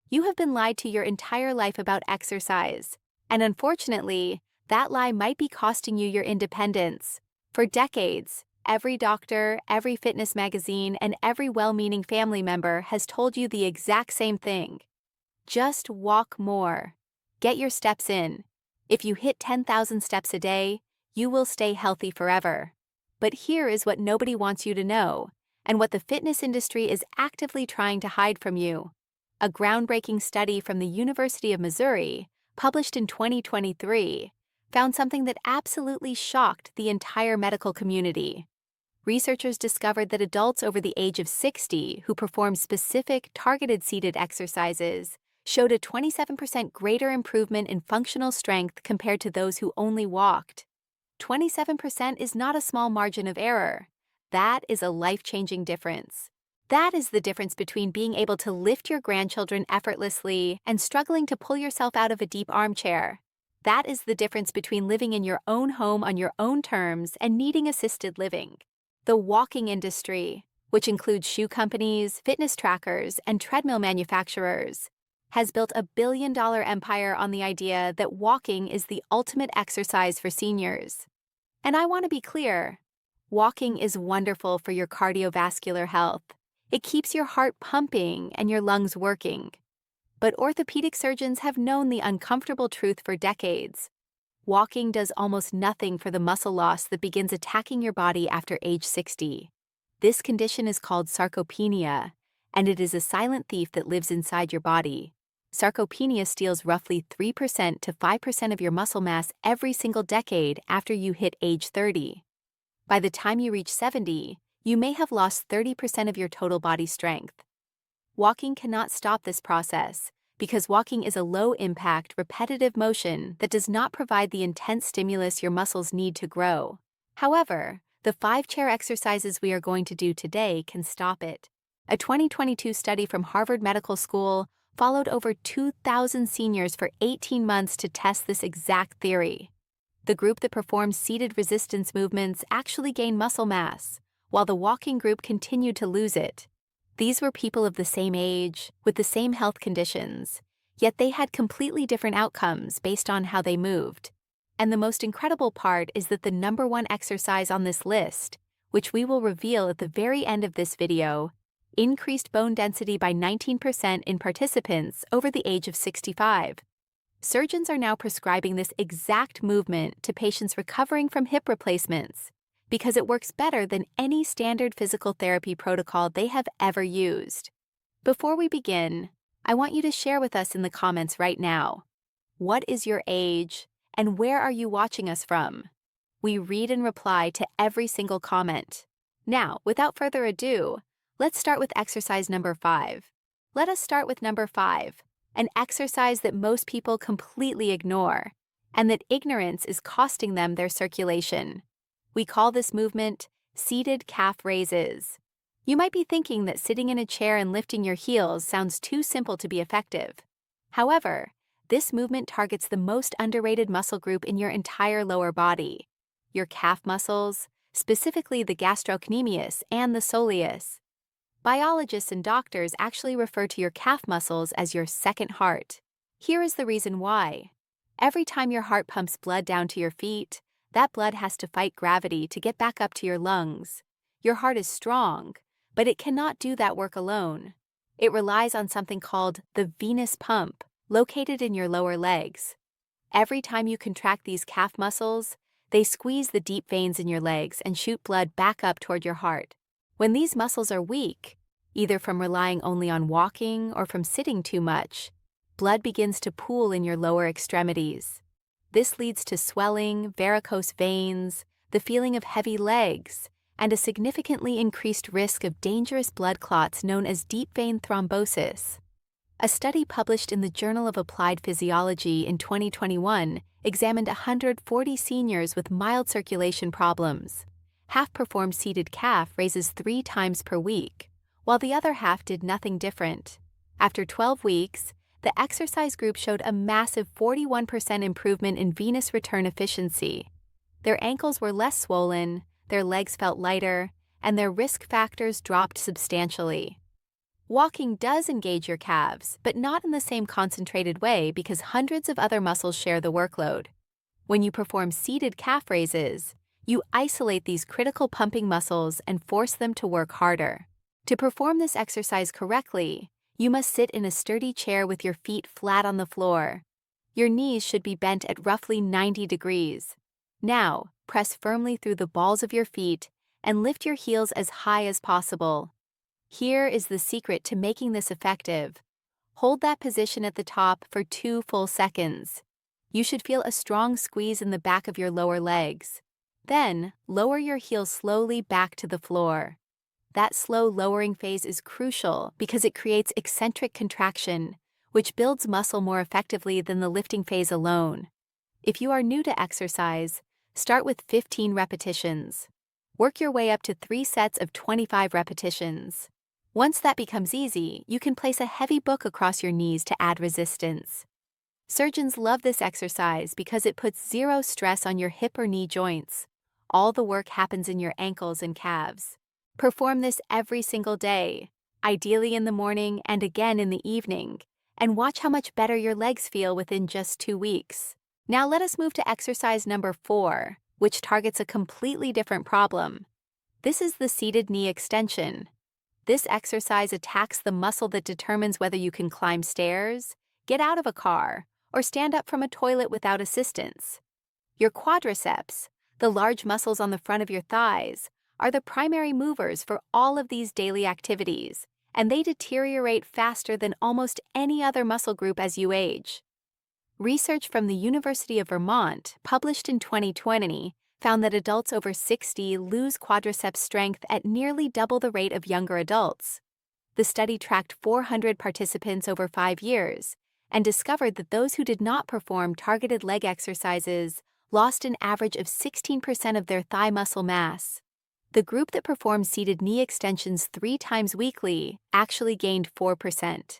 You have been lied to your entire life about exercise, and unfortunately, that lie might be costing you your independence. For decades, every doctor, every fitness magazine, and every well-meaning family member has told you the exact same thing. Just walk more. Get your steps in. If you hit 10,000 steps a day, you will stay healthy forever. But here is what nobody wants you to know, and what the fitness industry is actively trying to hide from you. A groundbreaking study from the University of Missouri, published in 2023, found something that absolutely shocked the entire medical community. Researchers discovered that adults over the age of 60 who performed specific targeted seated exercises showed a 27% greater improvement in functional strength compared to those who only walked. 27% is not a small margin of error. That is a life-changing difference. That is the difference between being able to lift your grandchildren effortlessly and struggling to pull yourself out of a deep armchair. That is the difference between living in your own home on your own terms and needing assisted living. The walking industry, which includes shoe companies, fitness trackers, and treadmill manufacturers, has built a billion-dollar empire on the idea that walking is the ultimate exercise for seniors. And I want to be clear, walking is wonderful for your cardiovascular health. It keeps your heart pumping and your lungs working. But orthopedic surgeons have known the uncomfortable truth for decades. Walking does almost nothing for the muscle loss that begins attacking your body after age 60. This condition is called sarcopenia, and it is a silent thief that lives inside your body. Sarcopenia steals roughly 3% to 5% of your muscle mass every single decade after you hit age 30. By the time you reach 70, you may have lost 30% of your total body strength. Walking cannot stop this process because walking is a low-impact, repetitive motion that does not provide the intense stimulus your muscles need to grow. However, the 5-chair exercises we are going to do today can stop it. A 2022 study from Harvard Medical School followed over 2,000 seniors for 18 months to test this exact theory. The group that performed seated resistance movements actually gained muscle mass, while the walking group continued to lose it. These were people of the same age, with the same health conditions, yet they had completely different outcomes based on how they moved. And the most incredible part is that the #1 exercise on this list, which we will reveal at the very end of this video, increased bone density by 19% in participants over the age of 65. Surgeons are now prescribing this exact movement to patients recovering from hip replacements, because it works better than any standard physical therapy protocol they have ever used. Before we begin, I want you to share with us in the comments right now. What is your age, and where are you watching us from? We read and reply to every single comment. Now, without further ado, let's start with exercise number 5. Let us start with number 5, an exercise that most people completely ignore, and that ignorance is costing them their circulation. We call this movement seated calf raises. You might be thinking that sitting in a chair and lifting your heels sounds too simple to be effective. However, this movement targets the most underrated muscle group in your entire lower body, your calf muscles, specifically the gastrocnemius and the soleus. Biologists and doctors actually refer to your calf muscles as your second heart. Here is the reason why. Every time your heart pumps blood down to your feet, that blood has to fight gravity to get back up to your lungs. Your heart is strong, but it cannot do that work alone. It relies on something called the venous pump, located in your lower legs. Every time you contract these calf muscles, they squeeze the deep veins in your legs and shoot blood back up toward your heart. When these muscles are weak, either from relying only on walking or from sitting too much, blood begins to pool in your lower extremities. This leads to swelling, varicose veins, the feeling of heavy legs, and a significantly increased risk of dangerous blood clots known as deep vein thrombosis. A study published in the Journal of Applied Physiology in 2021 examined 140 seniors with mild circulation problems. Half performed seated calf raises 3 times per week, while the other half did nothing different. After 12 weeks, the exercise group showed a massive 41% improvement in venous return efficiency. Their ankles were less swollen, their legs felt lighter, and their risk factors dropped substantially. Walking does engage your calves, but not in the same concentrated way because hundreds of other muscles share the workload. When you perform seated calf raises, you isolate these critical pumping muscles and force them to work harder. To perform this exercise correctly, you must sit in a sturdy chair with your feet flat on the floor. Your knees should be bent at roughly 90 degrees. Now, press firmly through the balls of your feet and lift your heels as high as possible. Here is the secret to making this effective. Hold that position at the top for 2 full seconds. You should feel a strong squeeze in the back of your lower legs. Then, lower your heels slowly back to the floor. That slow lowering phase is crucial because it creates eccentric contraction, which builds muscle more effectively than the lifting phase alone. If you are new to exercise, start with 15 repetitions. Work your way up to 3 sets of 25 repetitions. Once that becomes easy, you can place a heavy book across your knees to add resistance. Surgeons love this exercise because it puts zero stress on your hip or knee joints. All the work happens in your ankles and calves. Perform this every single day, ideally in the morning and again in the evening, and watch how much better your legs feel within just 2 weeks. Now let us move to exercise number 4, which targets a completely different problem. This is the seated knee extension. This exercise attacks the muscle that determines whether you can climb stairs, get out of a car, or stand up from a toilet without assistance. Your quadriceps, the large muscles on the front of your thighs, are the primary movers for all of these daily activities, and they deteriorate faster than almost any other muscle group as you age. Research from the University of Vermont, published in 2020, found that adults over 60 lose quadriceps strength at nearly double the rate of younger adults. The study tracked 400 participants over 5 years and discovered that those who did not perform targeted leg exercises lost an average of 16% of their thigh muscle mass. The group that performed seated knee extensions 3 times weekly actually gained 4%.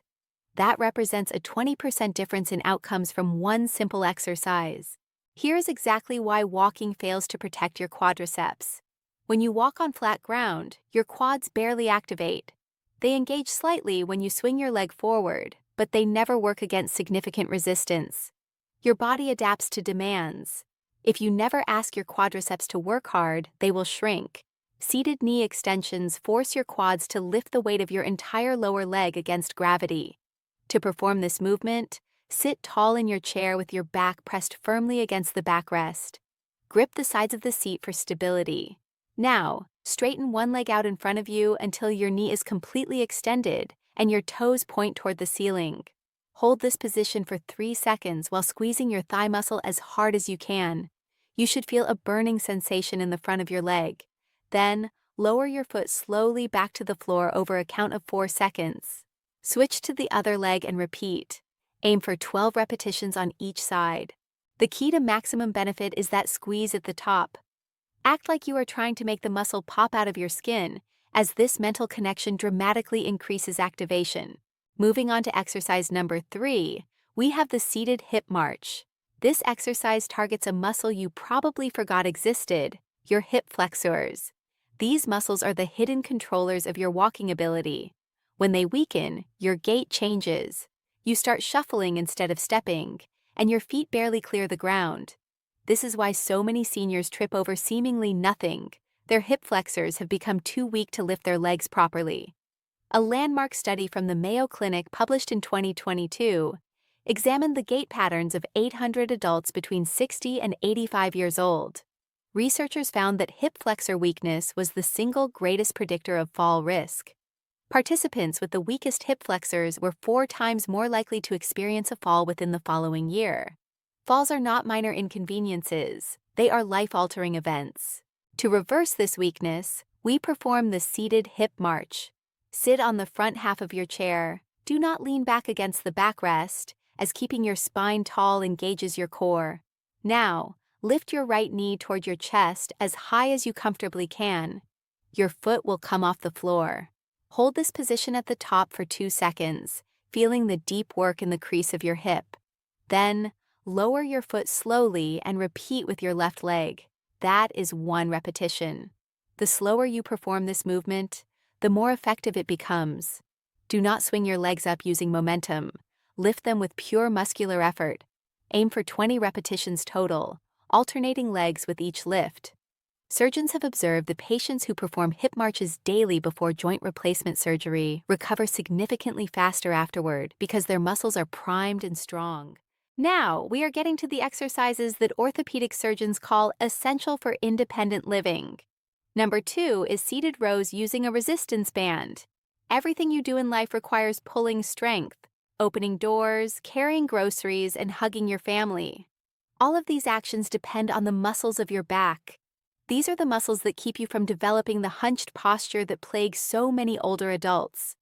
That represents a 20% difference in outcomes from one simple exercise. Here's exactly why walking fails to protect your quadriceps. When you walk on flat ground, your quads barely activate. They engage slightly when you swing your leg forward, but they never work against significant resistance. Your body adapts to demands. If you never ask your quadriceps to work hard, they will shrink. Seated knee extensions force your quads to lift the weight of your entire lower leg against gravity. To perform this movement, sit tall in your chair with your back pressed firmly against the backrest. Grip the sides of the seat for stability. Now, straighten one leg out in front of you until your knee is completely extended and your toes point toward the ceiling. Hold this position for 3 seconds while squeezing your thigh muscle as hard as you can. You should feel a burning sensation in the front of your leg. Then, lower your foot slowly back to the floor over a count of 4 seconds. Switch to the other leg and repeat. Aim for 12 repetitions on each side. The key to maximum benefit is that squeeze at the top. Act like you are trying to make the muscle pop out of your skin, as this mental connection dramatically increases activation. Moving on to exercise number 3, we have the seated hip march. This exercise targets a muscle you probably forgot existed, your hip flexors. These muscles are the hidden controllers of your walking ability. When they weaken, your gait changes. You start shuffling instead of stepping, and your feet barely clear the ground. This is why so many seniors trip over seemingly nothing. Their hip flexors have become too weak to lift their legs properly. A landmark study from the Mayo Clinic published in 2022 examined the gait patterns of 800 adults between 60 and 85 years old. Researchers found that hip flexor weakness was the single greatest predictor of fall risk. Participants with the weakest hip flexors were 4 times more likely to experience a fall within the following year. Falls are not minor inconveniences, they are life-altering events. To reverse this weakness, we perform the seated hip march. Sit on the front half of your chair. Do not lean back against the backrest, as keeping your spine tall engages your core. Now, lift your right knee toward your chest as high as you comfortably can. Your foot will come off the floor. Hold this position at the top for 2 seconds, feeling the deep work in the crease of your hip. Then, lower your foot slowly and repeat with your left leg. That is 1 repetition. The slower you perform this movement, the more effective it becomes. Do not swing your legs up using momentum. Lift them with pure muscular effort. Aim for 20 repetitions total, alternating legs with each lift. Surgeons have observed that patients who perform hip marches daily before joint replacement surgery recover significantly faster afterward because their muscles are primed and strong. Now, we are getting to the exercises that orthopedic surgeons call essential for independent living. Number 2 is seated rows using a resistance band. Everything you do in life requires pulling strength, opening doors, carrying groceries, and hugging your family. All of these actions depend on the muscles of your back. These are the muscles that keep you from developing the hunched posture that plagues so many older adults.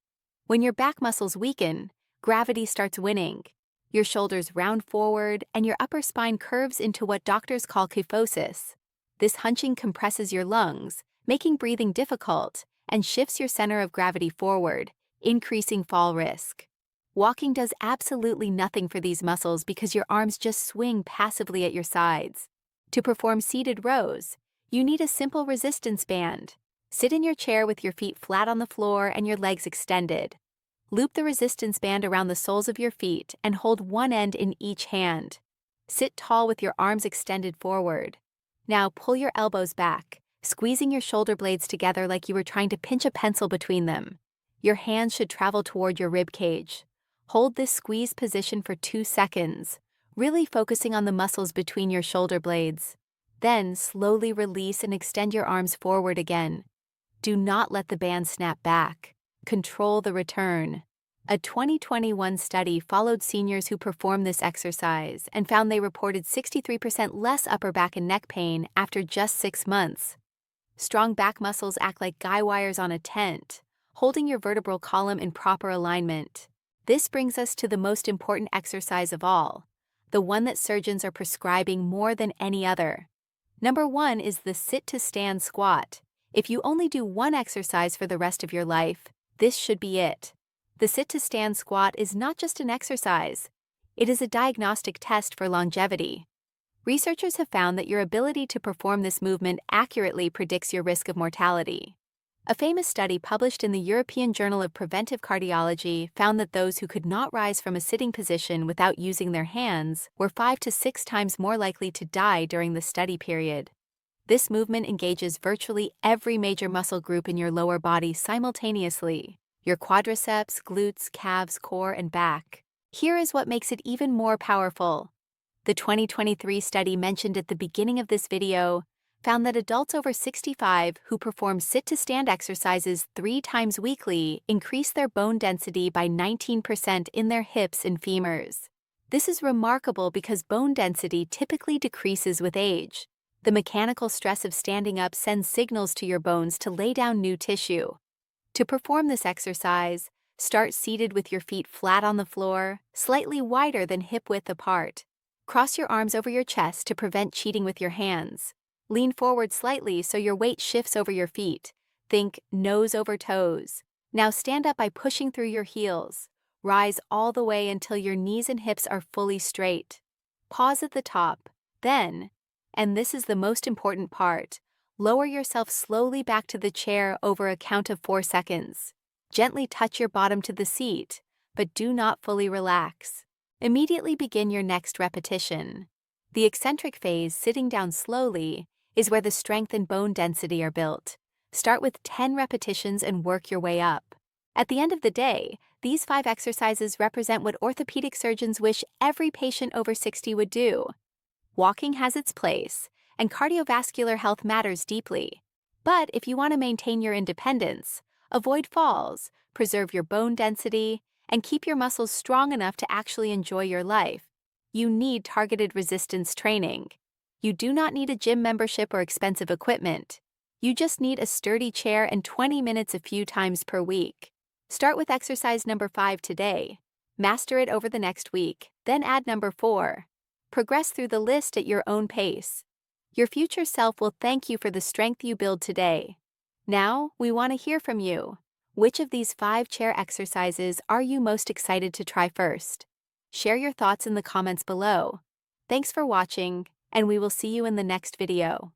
When your back muscles weaken, gravity starts winning. Your shoulders round forward and your upper spine curves into what doctors call kyphosis. This hunching compresses your lungs, making breathing difficult, and shifts your center of gravity forward, increasing fall risk. Walking does absolutely nothing for these muscles because your arms just swing passively at your sides. To perform seated rows, you need a simple resistance band. Sit in your chair with your feet flat on the floor and your legs extended. Loop the resistance band around the soles of your feet and hold one end in each hand. Sit tall with your arms extended forward. Now pull your elbows back, squeezing your shoulder blades together like you were trying to pinch a pencil between them. Your hands should travel toward your rib cage. Hold this squeezed position for 2 seconds, really focusing on the muscles between your shoulder blades. Then slowly release and extend your arms forward again. Do not let the band snap back. Control the return. A 2021 study followed seniors who performed this exercise and found they reported 63% less upper back and neck pain after just 6 months. Strong back muscles act like guy wires on a tent, holding your vertebral column in proper alignment. This brings us to the most important exercise of all, the one that surgeons are prescribing more than any other. Number 1 is the sit-to-stand squat. If you only do one exercise for the rest of your life, this should be it. The sit-to-stand squat is not just an exercise. It is a diagnostic test for longevity. Researchers have found that your ability to perform this movement accurately predicts your risk of mortality. A famous study published in the European Journal of Preventive Cardiology found that those who could not rise from a sitting position without using their hands were 5 to 6 times more likely to die during the study period. This movement engages virtually every major muscle group in your lower body simultaneously: your quadriceps, glutes, calves, core, and back. Here is what makes it even more powerful. The 2023 study mentioned at the beginning of this video found that adults over 65 who perform sit-to-stand exercises 3 times weekly increased their bone density by 19% in their hips and femurs. This is remarkable because bone density typically decreases with age. The mechanical stress of standing up sends signals to your bones to lay down new tissue. To perform this exercise, start seated with your feet flat on the floor, slightly wider than hip width apart. Cross your arms over your chest to prevent cheating with your hands. Lean forward slightly so your weight shifts over your feet. Think nose over toes. Now stand up by pushing through your heels. Rise all the way until your knees and hips are fully straight. Pause at the top. Then, and this is the most important part, lower yourself slowly back to the chair over a count of 4 seconds. Gently touch your bottom to the seat, but do not fully relax. Immediately begin your next repetition. The eccentric phase, sitting down slowly, is where the strength and bone density are built. Start with 10 repetitions and work your way up. At the end of the day, these 5 exercises represent what orthopedic surgeons wish every patient over 60 would do. Walking has its place, and cardiovascular health matters deeply. But if you want to maintain your independence, avoid falls, preserve your bone density, and keep your muscles strong enough to actually enjoy your life, you need targeted resistance training. You do not need a gym membership or expensive equipment. You just need a sturdy chair and 20 minutes a few times per week. Start with exercise number 5 today. Master it over the next week, then add number 4. Progress through the list at your own pace. Your future self will thank you for the strength you build today. Now, we want to hear from you. Which of these 5 chair exercises are you most excited to try first? Share your thoughts in the comments below. Thanks for watching, and we will see you in the next video.